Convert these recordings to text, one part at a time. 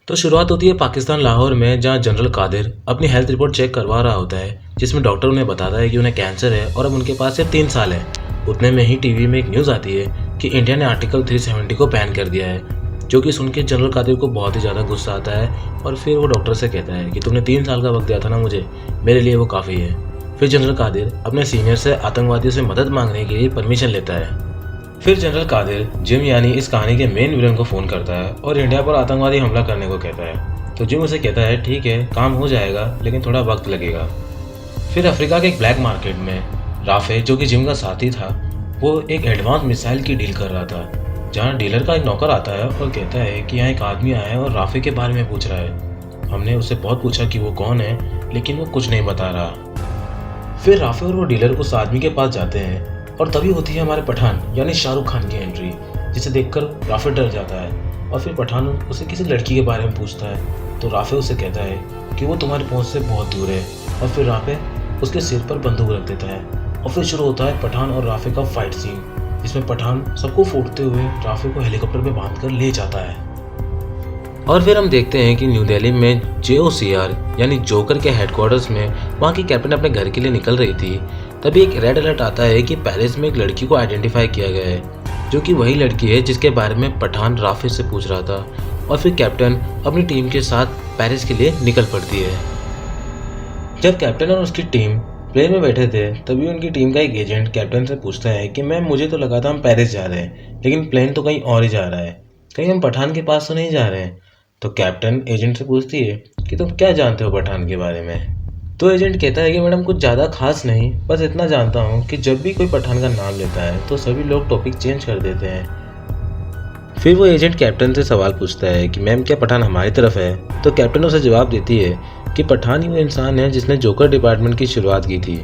तो शुरुआत होती है पाकिस्तान लाहौर में, जहां जनरल कादिर अपनी हेल्थ रिपोर्ट चेक करवा रहा होता है, जिसमें डॉक्टर उन्हें बताता है कि उन्हें कैंसर है और अब उनके पास सिर्फ 3 साल है। उतने में ही टीवी में एक न्यूज़ आती है कि इंडिया ने आर्टिकल 370 को बैन कर दिया है, जो कि सुन के जनरल कादिर को बहुत ही ज़्यादा गुस्सा आता है और फिर वो डॉक्टर से कहता है कि तुमने 3 साल का वक्त दिया था ना मुझे, मेरे लिए वो काफ़ी है। फिर जनरल कादिर अपने सीनियर से आतंकवादियों से मदद मांगने के लिए परमिशन लेता है। फिर जनरल कादिर जिम यानी इस कहानी के मेन विलन को फ़ोन करता है और इंडिया पर आतंकवादी हमला करने को कहता है। तो जिम उसे कहता है ठीक है, काम हो जाएगा लेकिन थोड़ा वक्त लगेगा। फिर अफ्रीका के एक ब्लैक मार्केट में राफे, जो कि जिम का साथी था, वो एक एडवांस मिसाइल की डील कर रहा था, जहाँ डीलर का एक नौकर आता है और कहता है कि यहाँ एक आदमी आया है और राफे के बारे में पूछ रहा है। हमने उससे बहुत पूछा कि वो कौन है, लेकिन वो कुछ नहीं बता रहा। फिर राफे और वो डीलर उस आदमी के पास जाते हैं और तभी होती है हमारे पठान यानी शाहरुख खान की एंट्री, जिसे देखकर राफे डर जाता है और फिर पठान उसे किसी लड़की के बारे में पूछता है। तो राफे उसे कहता है कि वो तुम्हारी पहुंच से बहुत दूर है और फिर राफे उसके सिर पर बंदूक रख देता है और फिर शुरू होता है पठान और राफे का फाइट सीन, जिसमें पठान सबको फोड़ते हुए राफे को हेलीकॉप्टर में बांधकर ले जाता है। और फिर हम देखते हैं कि न्यू दिल्ली में JOCR यानी जोकर के हेडक्वार्टर्स में वहाँ की कैप्टन अपने घर के लिए निकल रही थी। तभी एक रेड अलर्ट आता है कि पेरिस में एक लड़की को आइडेंटिफाई किया गया है, जो कि वही लड़की है जिसके बारे में पठान राफे से पूछ रहा था। और फिर कैप्टन अपनी टीम के साथ पेरिस के लिए निकल पड़ती है। जब कैप्टन और उसकी टीम प्लेन में बैठे थे, तभी उनकी टीम का एक एजेंट कैप्टन से पूछता है कि मैम, मुझे तो लगा था हम पेरिस जा रहे हैं, लेकिन प्लेन तो कहीं और ही जा रहा है, कहीं हम पठान के पास तो नहीं जा रहे हैं। तो कैप्टन एजेंट से पूछती है कि तुम क्या जानते हो पठान के बारे में। तो एजेंट कहता है कि मैडम कुछ ज़्यादा खास नहीं, बस इतना जानता हूँ कि जब भी कोई पठान का नाम लेता है तो सभी लोग टॉपिक चेंज कर देते हैं। फिर वो एजेंट कैप्टन से सवाल पूछता है कि मैम, क्या पठान हमारी तरफ है। तो कैप्टन उसे जवाब देती है कि पठान ही वो इंसान है जिसने जोकर डिपार्टमेंट की शुरुआत की थी।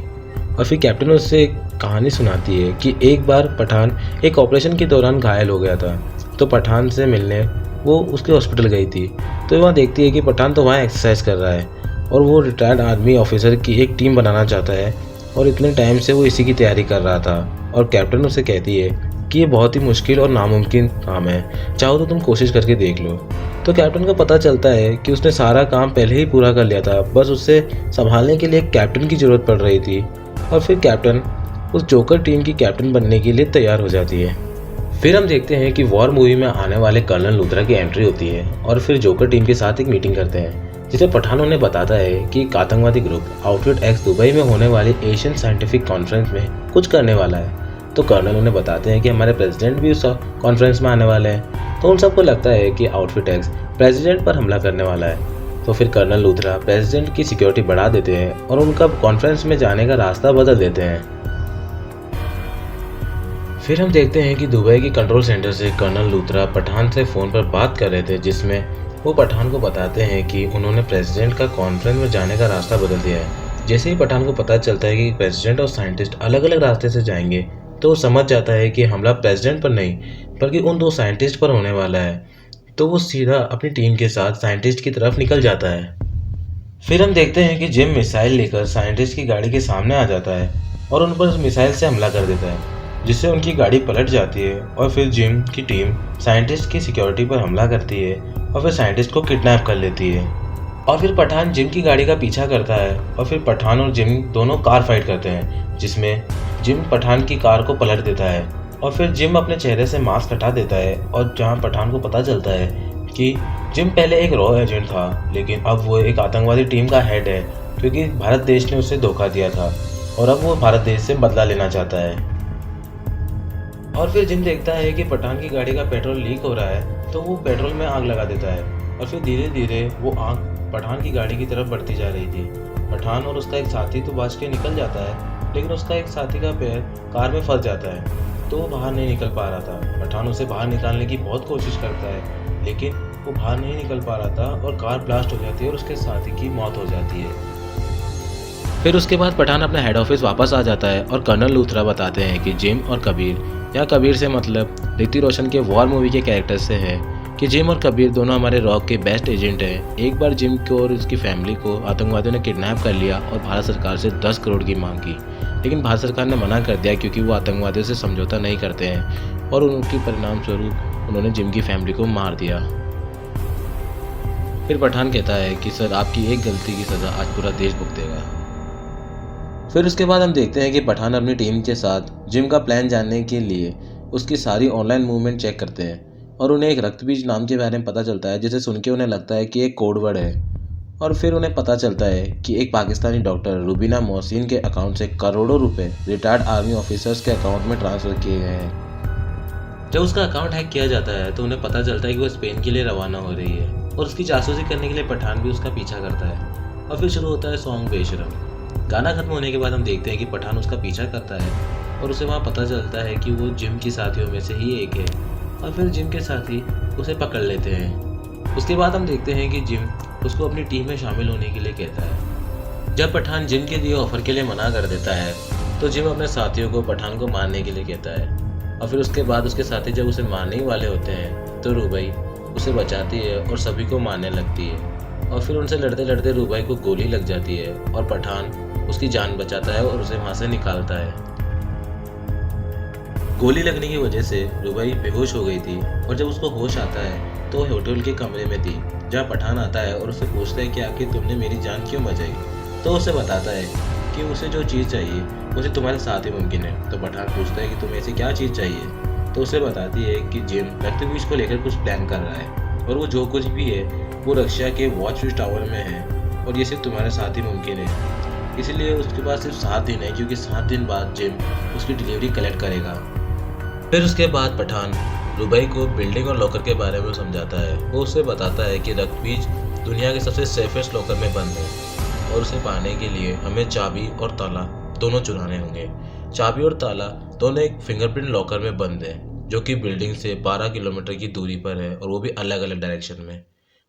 और फिर कैप्टन उससे एक कहानी सुनाती है कि एक बार पठान एक ऑपरेशन के दौरान घायल हो गया था, तो पठान से मिलने वो उसके हॉस्पिटल गई थी। तो वहाँ देखती है कि पठान तो वहाँ एक्सरसाइज कर रहा है और वो रिटायर्ड आर्मी ऑफिसर की एक टीम बनाना चाहता है और इतने टाइम से वो इसी की तैयारी कर रहा था। और कैप्टन उसे कहती है कि ये बहुत ही मुश्किल और नामुमकिन काम है, चाहो तो तुम कोशिश करके देख लो। तो कैप्टन को पता चलता है कि उसने सारा काम पहले ही पूरा कर लिया था, बस उससे संभालने के लिए एक कैप्टन की ज़रूरत पड़ रही थी। और फिर कैप्टन उस जोकर टीम की कैप्टन बनने के लिए तैयार हो जाती है। फिर हम देखते हैं कि वॉर मूवी में आने वाले कर्नल लूथरा की एंट्री होती है और फिर जोकर टीम के साथ एक मीटिंग करते हैं, जिसे पठान उन्हें बताता है कि एक आतंकवादी ग्रुप आउटफिट एक्स दुबई में होने वाली एशियन साइंटिफिक कॉन्फ्रेंस में कुछ करने वाला है। तो कर्नल उन्हें बताते हैं कि हमारे प्रेसिडेंट भी उस कॉन्फ्रेंस में आने वाले हैं। तो उन सबको लगता है कि आउटफिट एक्स प्रेसिडेंट पर हमला करने वाला है। तो फिर कर्नल लूथरा प्रेसिडेंट की सिक्योरिटी बढ़ा देते हैं और उनका कॉन्फ्रेंस में जाने का रास्ता बदल देते हैं। फिर हम देखते हैं कि दुबई के कंट्रोल सेंटर से कर्नल लूथरा पठान से फ़ोन पर बात कर रहे थे, जिसमें वो पठान को बताते हैं कि उन्होंने प्रेसिडेंट का कॉन्फ्रेंस में जाने का रास्ता बदल दिया है। जैसे ही पठान को पता चलता है कि प्रेसिडेंट और साइंटिस्ट अलग अलग रास्ते से जाएंगे, तो वो समझ जाता है कि हमला प्रेसिडेंट पर नहीं बल्कि उन दो साइंटिस्ट पर होने वाला है। तो वो सीधा अपनी टीम के साथ साइंटिस्ट की तरफ निकल जाता है। फिर हम देखते हैं कि जिम मिसाइल लेकर साइंटिस्ट की गाड़ी के सामने आ जाता है और उन पर उस मिसाइल से हमला कर देता है, जिससे उनकी गाड़ी पलट जाती है। और फिर जिम की टीम साइंटिस्ट की सिक्योरिटी पर हमला करती है और फिर साइंटिस्ट को किडनैप कर लेती है। और फिर पठान जिम की गाड़ी का पीछा करता है और फिर पठान और जिम दोनों कार फाइट करते हैं, जिसमें जिम पठान की कार को पलट देता है और फिर जिम अपने चेहरे से मास्क हटा देता है। और जहां पठान को पता चलता है कि जिम पहले एक रॉ एजेंट था, लेकिन अब वो एक आतंकवादी टीम का हेड है, क्योंकि भारत देश ने उसे धोखा दिया था और अब वो भारत देश से बदला लेना चाहता है। और फिर जिम देखता है कि पठान की गाड़ी का पेट्रोल लीक हो रहा है, तो वो पेट्रोल में आग लगा देता है और फिर धीरे धीरे वो आग पठान की गाड़ी की तरफ बढ़ती जा रही थी। पठान और उसका एक साथी तो बच के निकल जाता है, लेकिन उसका एक साथी का पैर कार में फंस जाता है, तो वो बाहर नहीं निकल पा रहा था। पठान उसे बाहर निकालने की बहुत कोशिश करता है, लेकिन वो बाहर नहीं निकल पा रहा था और कार ब्लास्ट हो जाती है और उसके साथी की मौत हो जाती है। फिर उसके बाद पठान अपना हेड ऑफिस वापस आ जाता है और कर्नल लूथरा बताते हैं कि जिम और कबीर, या कबीर से मतलब ऋतिक रोशन के वॉर मूवी के कैरेक्टर से है, कि जिम और कबीर दोनों हमारे रॉक के बेस्ट एजेंट हैं। एक बार जिम को और उसकी फैमिली को आतंकवादियों ने किडनैप कर लिया और भारत सरकार से 10 करोड़ की मांग की, लेकिन भारत सरकार ने मना कर दिया क्योंकि वो आतंकवादियों से समझौता नहीं करते हैं और उनके परिणाम स्वरूप उन्होंने जिम की फैमिली को मार दिया। फिर पठान कहता है कि सर आपकी एक गलती की सज़ा आज पूरा देश भुगतेगा। फिर उसके बाद हम देखते हैं कि पठान अपनी टीम के साथ जिम का प्लान जानने के लिए उसकी सारी ऑनलाइन मूवमेंट चेक करते हैं और उन्हें एक रक्तबीज नाम के बारे में पता चलता है, जिसे सुन के उन्हें लगता है कि एक कोड वर्ड है। और फिर उन्हें पता चलता है कि एक पाकिस्तानी डॉक्टर रुबीना मोहसिन के अकाउंट से करोड़ों रुपए रिटायर्ड आर्मी ऑफिसर्स के अकाउंट में ट्रांसफ़र किए गए हैं। जब उसका अकाउंट हैक किया जाता है तो उन्हें पता चलता है कि वो स्पेन के लिए रवाना हो रही है और उसकी जासूसी करने के लिए पठान भी उसका पीछा करता है। और फिर शुरू होता है सॉन्ग बेशरम। गाना खत्म होने के बाद हम देखते हैं कि पठान उसका पीछा करता है और उसे वहाँ पता चलता है कि वो जिम के साथियों में से ही एक है। और फिर जिम के साथी उसे पकड़ लेते हैं। उसके बाद हम देखते हैं कि जिम उसको अपनी टीम में शामिल होने के लिए कहता है। जब पठान जिम के दिए ऑफर के लिए मना कर देता है तो जिम अपने साथियों को पठान को मारने के लिए कहता है। और फिर उसके बाद उसके साथी जब उसे मारने ही वाले होते हैं तो रुबई उसे बचाती है और सभी को मारने लगती है। और फिर उनसे लड़ते लड़ते रुबई को गोली लग जाती है और पठान उसकी जान बचाता है और उसे वहाँ से निकालता है। गोली लगने की वजह से रुबई बेहोश हो गई थी और जब उसको होश आता है तो वो होटल के कमरे में थी, जहाँ पठान आता है और उससे पूछता है कि आखिर तुमने मेरी जान क्यों बचाई। तो उसे बताता है कि उसे जो चीज़ चाहिए उसे तुम्हारे साथ ही मुमकिन है। तो पठान पूछता है कि तुम्हें ऐसी क्या चीज़ चाहिए। तो उसे बताती है कि जिम रक्तबीज को लेकर कुछ प्लान कर रहा है और वो जो कुछ भी है वो रशिया के वॉच टावर में है और ये सिर्फ तुम्हारे साथ ही मुमकिन है। इसलिए उसके पास सिर्फ 7 दिन है, क्योंकि 7 दिन बाद जिम उसकी डिलीवरी कलेक्ट करेगा। फिर उसके बाद पठान रुबई को बिल्डिंग और लॉकर के बारे में समझाता है। वो उसे बताता है कि रक्तबीज दुनिया के सबसे सेफेस्ट लॉकर में बंद है और उसे पाने के लिए हमें चाबी और ताला दोनों चुराने होंगे। चाबी और ताला दोनों एक फिंगरप्रिंट लॉकर में बंद है जो कि बिल्डिंग से 12 किलोमीटर की दूरी पर है और वो भी अलग अलग डायरेक्शन में।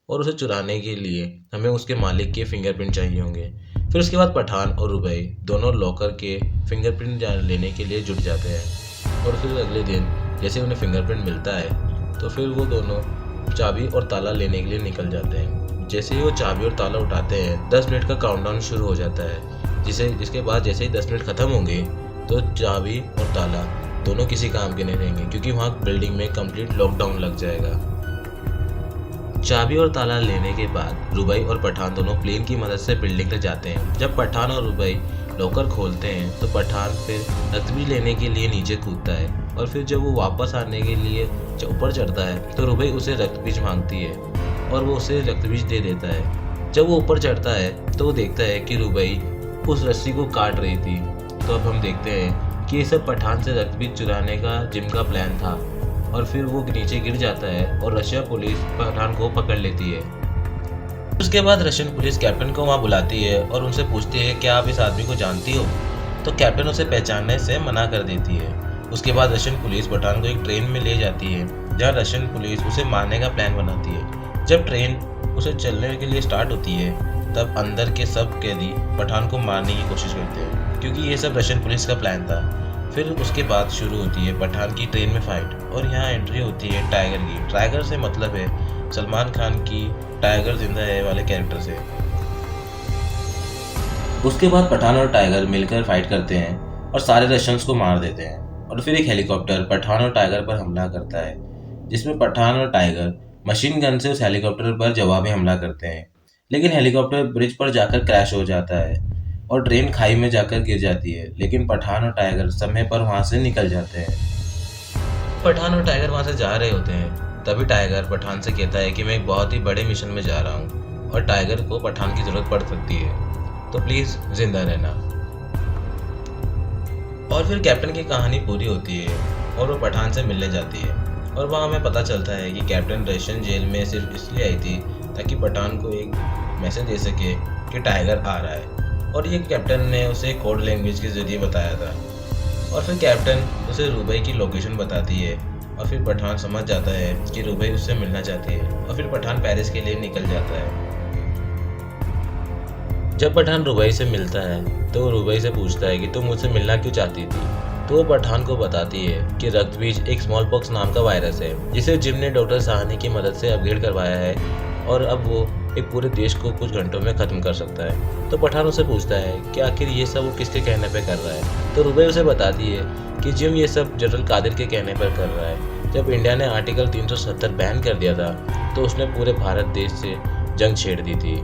और उसे चुराने के लिए हमें उसके मालिक के फिंगरप्रिंट चाहिए होंगे। फिर उसके बाद पठान और रुबई दोनों लॉकर के फिंगरप्रिंट लेने के लिए जुट जाते हैं। और फिर अगले दिन जैसे उन्हें फिंगरप्रिंट मिलता है तो फिर वो दोनों चाबी और ताला लेने के लिए निकल जाते हैं। जैसे ही वो चाबी और ताला उठाते हैं 10 मिनट का काउंटडाउन शुरू हो जाता है, जिसके बाद जैसे ही 10 मिनट ख़त्म होंगे तो चाबी और ताला दोनों किसी काम के नहीं रहेंगे, क्योंकि वहाँ बिल्डिंग में कंप्लीट लॉकडाउन लग जाएगा। चाबी और ताला लेने के बाद रुबई और पठान दोनों प्लेन की मदद से बिल्डिंग तक जाते हैं। जब पठान और रुबई लॉकर खोलते हैं तो पठान फिर रक्तबीज लेने के लिए नीचे कूदता है और फिर जब वो वापस आने के लिए ऊपर चढ़ता है तो रुबई उसे रक्तबीज मांगती है और वो उसे रक्तबीज दे देता है। जब वो ऊपर चढ़ता है तो वो देखता है कि रुबई उस रस्सी को काट रही थी। तो अब हम देखते हैं कि ये सब पठान से रक्तबीज चुराने का जिम का प्लान था। और फिर वो नीचे गिर जाता है और रशिया पुलिस पठान को पकड़ लेती है। उसके बाद रशियन पुलिस कैप्टन को वहाँ बुलाती है और उनसे पूछती है क्या आप इस आदमी को जानती हो। तो कैप्टन उसे पहचानने से मना कर देती है। उसके बाद रशियन पुलिस पठान को एक ट्रेन में ले जाती है, जहाँ रशियन पुलिस उसे मारने का प्लान बनाती है। जब ट्रेन उसे चलने के लिए स्टार्ट होती है तब अंदर के सब कैदी पठान को मारने की कोशिश करते हैं, क्योंकि ये सब रशियन पुलिस का प्लान था। फिर उसके बाद शुरू होती है पठान की ट्रेन में फाइट और यहाँ एंट्री होती है टाइगर की। टाइगर से मतलब है सलमान खान की टाइगर जिंदा है वाले कैरेक्टर से। उसके बाद पठान और टाइगर मिलकर फाइट करते हैं और सारे रशियंस को मार देते हैं। और फिर एक हेलीकॉप्टर पठान और टाइगर पर हमला करता है, जिसमें पठान और टाइगर मशीन गन से उस हेलीकॉप्टर पर जवाबी हमला करते हैं। लेकिन हेलीकॉप्टर ब्रिज पर जाकर क्रैश हो जाता है और ट्रेन खाई में जाकर गिर जाती है। लेकिन पठान और टाइगर समय पर वहाँ से निकल जाते हैं। पठान और टाइगर वहाँ से जा रहे होते हैं, तभी टाइगर पठान से कहता है कि मैं एक बहुत ही बड़े मिशन में जा रहा हूँ और टाइगर को पठान की ज़रूरत पड़ सकती है, तो प्लीज़ जिंदा रहना। और फिर कैप्टन की कहानी पूरी होती है और वो पठान से मिलने जाती है और वहाँ हमें पता चलता है कि कैप्टन रशियन जेल में सिर्फ इसलिए आई थी ताकि पठान को एक मैसेज दे सके कि टाइगर आ रहा है। और ये कैप्टन ने उसे कोड लैंग्वेज के ज़रिए बताया था। और फिर कैप्टन उसे रुबई की लोकेशन बताती है और फिर पठान समझ जाता है कि रुबई उससे मिलना चाहती है और फिर पठान पेरिस के लिए निकल जाता है। जब पठान रुबई से मिलता है तो वो रुबई से पूछता है कि तुम मुझसे मिलना क्यों चाहती थी। तो वो पठान को बताती है कि रक्तबीज एक स्मॉल पॉक्स नाम का वायरस है, जिसे जिम ने डॉक्टर साहनी की मदद से अपग्रेड करवाया है और अब वो एक पूरे देश को कुछ घंटों में ख़त्म कर सकता है। तो पठान उससे पूछता है कि आखिर ये सब वो किसके कहने पे कर रहा है। तो रुबई उसे बताती है कि जिम ये सब जनरल कादिर के कहने पर कर रहा है। जब इंडिया ने आर्टिकल 370 बैन कर दिया था तो उसने पूरे भारत देश से जंग छेड़ दी थी।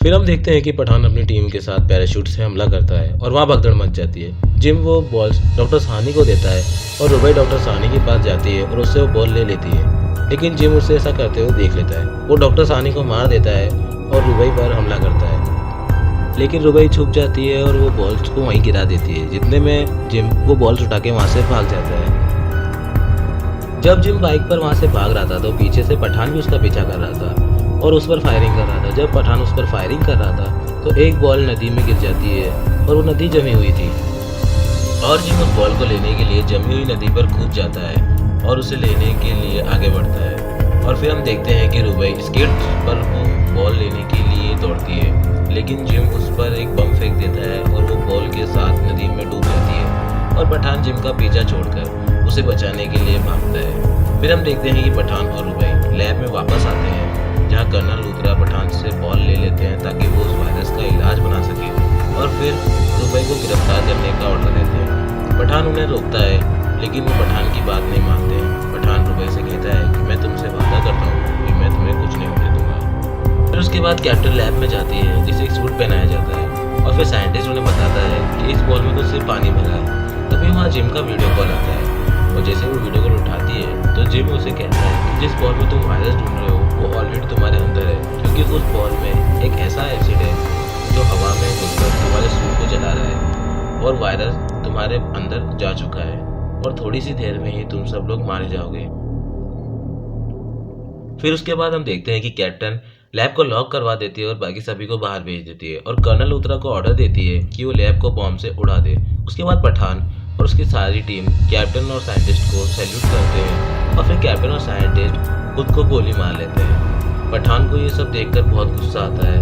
फिर हम देखते हैं कि पठान अपनी टीम के साथ पैराशूट से हमला करता है और वहाँ भगदड़ मच जाती है। जिम वो बॉल्स डॉक्टर साहनी को देता है और रुबई डॉक्टर साहनी के पास जाती है और उससे वो बॉल ले लेती है, लेकिन जिम उसे ऐसा करते हुए देख लेता है। वो डॉक्टर साहनी को मार देता है और रुबई पर हमला करता है, लेकिन रुबई छुप जाती है और वो बॉल्स को वहीं गिरा देती है। जितने में जिम वो बॉल्स उठा के वहाँ से भाग जाता है। जब जिम बाइक पर वहाँ से भाग रहा था तो पीछे से पठान भी उसका पीछा कर रहा था और उस पर फायरिंग कर रहा था। जब पठान उस पर फायरिंग कर रहा था तो एक बॉल नदी में गिर जाती है और वो नदी जमी हुई थी और जिम उस बॉल को लेने के लिए जमी हुई नदी पर कूद जाता है और उसे लेने के लिए आगे बढ़ता है। और फिर हम देखते हैं कि रुबई स्केट पर वो बॉल लेने के लिए दौड़ती है, लेकिन जिम उस पर एक बम फेंक देता है और वो बॉल के साथ नदी में डूब जाती है और पठान जिम का पीछा छोड़कर उसे बचाने के लिए भागता है। फिर हम देखते हैं कि पठान और रुबई लैब में वापस आते हैं जहाँ कर्नल लूथरा पठान से बॉल ले लेते हैं ताकि वो उस वायरस का इलाज बना सके और फिर रुबई को गिरफ्तार करने का ऑर्डर देते हैं। पठान उन्हें रोकता है, लेकिन वो पठान की बात नहीं मानते हैं। पठान रुबई से कहता है कि मैं तुमसे वादा करता हूँ कि मैं तुम्हें कुछ नहीं होने दूंगा। फिर उसके बाद कैप्टन लैब में जाती है जिसे एक सूट पहनाया जाता है और फिर साइंटिस्ट उन्हें बताता है कि इस बॉल में तो सिर्फ पानी भरा है। तभी वहाँ जिम का वीडियो कॉल आता है और जैसे वो वीडियो कॉल उठाती है तो जिम उसे कहता है कि जिस बॉल में तुम वायरस ढूंढ रहे हो वो ऑलरेडी तुम्हारे अंदर है, क्योंकि उस बॉल में एक ऐसा एसिड है जो हवा में घुसकर तुम्हारे सूट को जला रहा है और वायरस तुम्हारे अंदर जा चुका है और थोड़ी सी देर में ही तुम सब लोग मारे जाओगे। फिर उसके बाद हम देखते हैं कि कैप्टन लैब को लॉक करवा देती है और बाकी सभी को बाहर भेज देती है और कर्नल लूथरा को ऑर्डर देती है कि वो लैब को बॉम्ब से उड़ा दे। उसके बाद पठान और उसकी सारी टीम कैप्टन और साइंटिस्ट को सैल्यूट करते हैं और फिर कैप्टन और साइंटिस्ट खुद को गोली मार लेते हैं। पठान को ये सब देखकर बहुत गुस्सा आता है।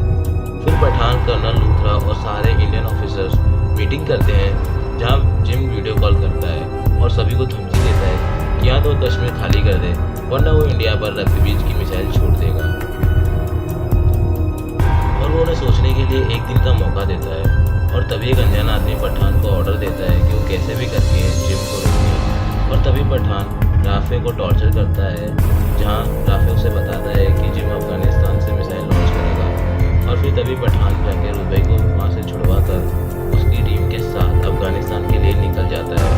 फिर पठान कर्नल लूथरा और सारे इंडियन ऑफिसर्स मीटिंग करते हैं जहाँ जिम वीडियो कॉल करता है और सभी को धमकी देता है कि या तो कश्मीर खाली कर दे वरना वो इंडिया पर रफी बीज की मिसाइल छोड़ देगा और वो उन्हें सोचने के लिए एक दिन का मौका देता है। और तभी एक अनजान आदमी पठान को ऑर्डर देता है कि वो कैसे भी करके जिम को रोके और तभी पठान राफे को टॉर्चर करता है, जहां राफे उसे बताता है कि जिम अफगानिस्तान से मिसाइल लॉन्च करेगा और फिर तभी पठान जाके रुबई को वहां से छुड़वा कर उसकी टीम के साथ अफगानिस्तान के लिए निकल जाता है।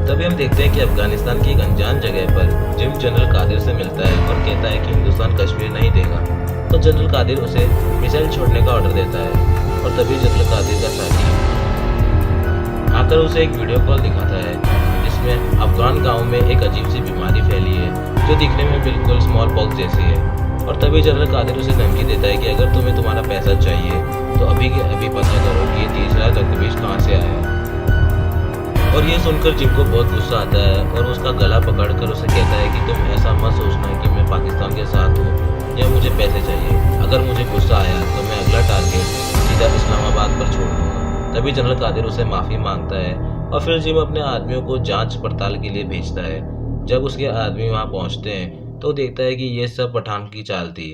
तभी हम देखते हैं कि अफगानिस्तान की एक अनजान जगह पर जिम जनरल कादिर से मिलता है और कहता है कि हिंदुस्तान कश्मीर नहीं देगा। तो जनरल कादिर उसे मिसाइल छोड़ने का ऑर्डर देता है और तभी जनरल कादिर का साथी आकर उसे एक वीडियो कॉल दिखाता है जिसमें अफगान गांव में एक अजीब सी बीमारी फैली है जो दिखने में बिल्कुल स्मॉल पॉक्स जैसी है। और तभी जनरल कादिर उसे धमकी देता है कि अगर तुम्हें तुम्हारा पैसा चाहिए तो अभी के अभी पता करो कि ये तीसरा रक्तबीज कहाँ से आया है। और ये सुनकर जिम को बहुत गुस्सा आता है और उसका गला पकड़कर उसे कहता है कि तुम ऐसा मत सोचना कि मैं पाकिस्तान के साथ हूँ या मुझे पैसे चाहिए। अगर मुझे गुस्सा आया तो मैं अगला टारगेट सीधा इस्लामाबाद पर छोड़ दूंगा। तभी जनरल कादिर उसे माफ़ी मांगता है और फिर जिम अपने आदमियों को जांच पड़ताल के लिए भेजता है। जब उसके आदमी वहां पहुंचते हैं तो देखता है कि ये सब पठान की चाल थी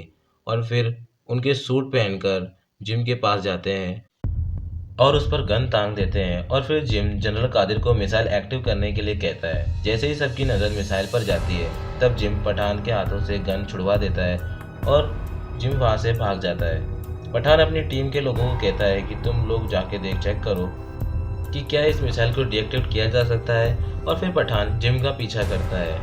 और फिर उनके सूट पहनकर जिम के पास जाते हैं और उस पर गन तांग देते हैं और फिर जिम जनरल कादिर को मिसाइल एक्टिव करने के लिए कहता है। जैसे ही सबकी नज़र मिसाइल पर जाती है तब जिम पठान के हाथों से गन छुड़वा देता है और जिम वहां से भाग जाता है। पठान अपनी टीम के लोगों को कहता है कि तुम लोग जाके चेक करो कि क्या इस मिसाइल को डीएक्टिवेट किया जा सकता है और फिर पठान जिम का पीछा करता है।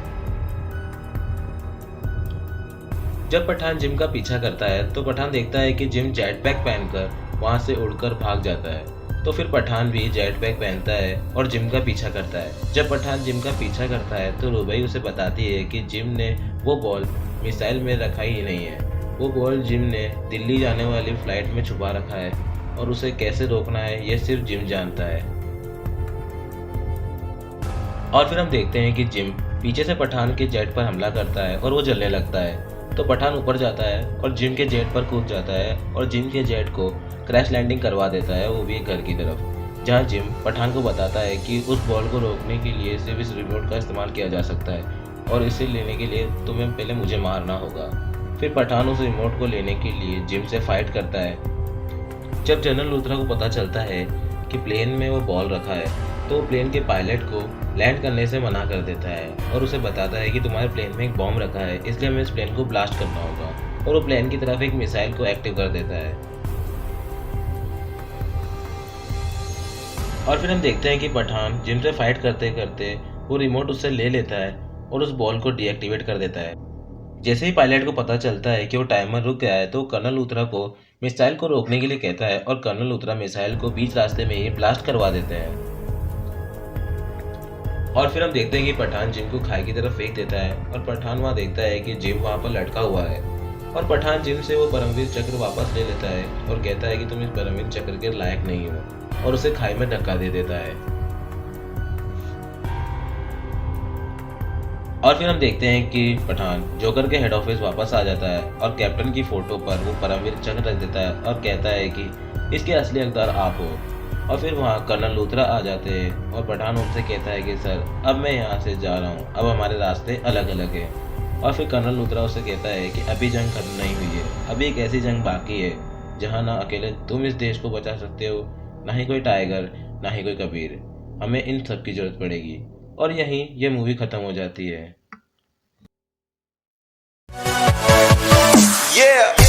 जब पठान जिम का पीछा करता है तो पठान देखता है कि जिम जेट पैक पहनकर वहां से उड़कर भाग जाता है। तो फिर पठान भी जेट पैक पहनता है और जिम का पीछा करता है। जब पठान जिम का पीछा करता है तो रुबई उसे बताती है कि जिम ने वो बॉल मिसाइल में रखा ही नहीं है, वो बॉल जिम ने दिल्ली जाने वाली फ्लाइट में छुपा रखा है और उसे कैसे रोकना है ये सिर्फ जिम जानता है। और फिर हम देखते हैं कि जिम पीछे से पठान के जेट पर हमला करता है और वो जलने लगता है। तो पठान ऊपर जाता है और जिम के जेट पर कूद जाता है और जिम के जेट को क्रैश लैंडिंग करवा देता है, वो भी एक घर की तरफ, जहां जिम पठान को बताता है कि उस बॉल को रोकने के लिए सिर्फ इस रिमोट का इस्तेमाल किया जा सकता है और इसे लेने के लिए तुम्हें पहले मुझे मारना होगा। फिर पठान उस रिमोट को लेने के लिए जिम से फाइट करता है। जब जनरल लूथरा को पता चलता है कि प्लेन में वो बॉल रखा है तो प्लेन के पायलट को लैंड करने से मना कर देता है और उसे बताता है कि तुम्हारे प्लेन में एक बॉम्ब रखा है, इसलिए हमें इस प्लेन को ब्लास्ट करना होगा। और वो प्लेन की तरफ एक मिसाइल को एक्टिव कर देता है। और फिर हम देखते हैं कि पठान जिम से फाइट करते करते वो रिमोट उससे ले लेता है और उस बॉल को डीएक्टिवेट कर देता है। जैसे ही पायलट को पता चलता है कि वो टाइमर रुक गया है तो कर्नल लूथरा को मिसाइल को रोकने के लिए कहता है और कर्नल लूथरा मिसाइल को बीच रास्ते में ही ब्लास्ट करवा देते हैं। और फिर हम देखते हैं कि पठान जिम को खाई की तरफ फेंक देता है और पठान वहाँ देखता है कि जिम वहाँ पर लटका हुआ है। और पठान जिम से वो परमवीर चक्र वापस ले लेता है और कहता है कि तुम इस परमवीर चक्र के लायक नहीं हो, और उसे खाई में धक्का दे देता है। और फिर हम देखते हैं कि पठान जोकर के हेड ऑफिस वापस आ जाता है और कैप्टन की फोटो पर वो परमवीर चक्र रख देता है और कहता है कि इसके असली हकदार आप हो। और फिर वहाँ कर्नल लूथरा आ जाते हैं और पठान उनसे कहता है कि सर अब मैं यहाँ से जा रहा हूँ, अब हमारे रास्ते अलग अलग हैं। और फिर कर्नल लूथरा उससे कहता है कि अभी जंग खत्म नहीं हुई है, अभी एक ऐसी जंग बाकी है जहाँ ना अकेले तुम इस देश को बचा सकते हो, ना ही कोई टाइगर, ना ही कोई कबीर, हमें इन सब की जरूरत पड़ेगी। और यहीं ये मूवी खत्म हो जाती है। Yeah.